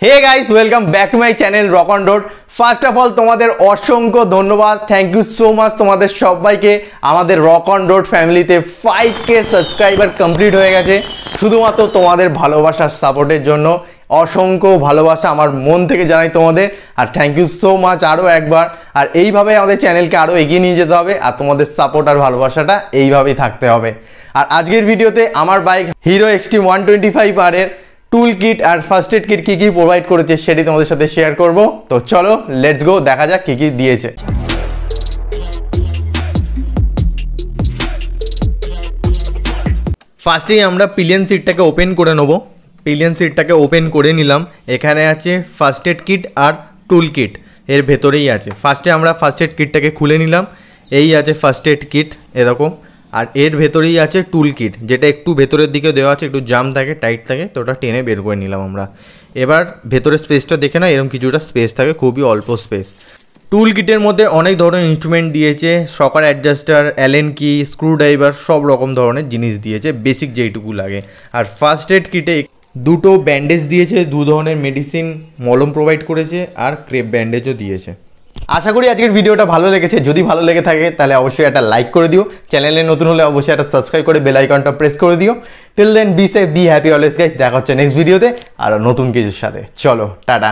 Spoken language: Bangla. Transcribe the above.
Hey guys welcome back to my channel rock on road. First of all तुम्हारे असंख्य धन्यवाद, थैंक यू सो मच तुम्हारे सबाइके आमादेर रक ऑन रोड फैमिलीते 5K सब्सक्राइबार कमप्लीट हो गए शुधुमात्र तुम्हारे भालोबासार सापोर्टेर जोन्नो असंख्य भालोबासा आमार मन थेके जानाई तुम्हादेर और थैंक यू सो मच आरो एक बार। और এইভাবে আমাদের চ্যানেলকে আরো এগিয়ে নিয়ে যেতে হবে আর তোমাদের সাপোর্ট আর ভালোবাসাটা এইভাবেই থাকতে হবে। আর আজকের ভিডিওতে আমার বাইক হিরো এক্সট্রিম 125 আর এর টুল কিট আর ফার্স্ট এড কিট কি প্রোভাইড করেছে সেটি তোমাদের সাথে শেয়ার করব। তো চলো লেটস গো, দেখা যাক কি দিয়েছে। ফার্স্টেই আমরা পিলিয়ন সিটটাকে ওপেন করে নেব। পিলিয়ন সিটটাকে ওপেন করে নিলাম। এখানে আছে ফার্স্ট এড কিট আর টুল কিট এর ভেতরেই আছে। ফার্স্টে আমরা ফার্স্ট এড কিটটাকে খুলে নিলাম। এই আছে ফার্স্ট এড কিট এরকম, আর এর ভেতরেই আছে টুল কিট যেটা একটু ভেতরের দিকে দেওয়া আছে, একটু জাম থাকে টাইট থাকে, তো ওটা টেনে বের করে নিলাম আমরা। এবার ভেতরের স্পেসটা দেখে না, এরকম কিছুটা স্পেস থাকে, খুবই অল্প স্পেস। টুল কিটের মধ্যে অনেক ধরনের ইনস্ট্রুমেন্ট দিয়েছে, শকার অ্যাডজাস্টার, অ্যালেন কি, স্ক্রুড্রাইভার, সব রকম ধরনের জিনিস দিয়েছে, বেসিক যেইটুকু লাগে। আর ফার্স্ট এড কিটে দুটো ব্যান্ডেজ দিয়েছে, দু ধরনের মেডিসিন মলম প্রোভাইড করেছে, আর ক্রেপ ব্যান্ডেজও দিয়েছে। আশা করি আজকের ভিডিওটা ভালো লেগেছে। যদি ভালো লেগে থাকে তাহলে অবশ্যই একটা লাইক করে দিও, চ্যানেলে নতুন হলে অবশ্যই একটা সাবস্ক্রাইব করে বেল আইকনটা প্রেস করে দিও। Till then be safe, be happy always guys. দেখা হচ্ছে নেক্সট ভিডিওতে আর নতুন কিছুর সাথে। চলো টাটা।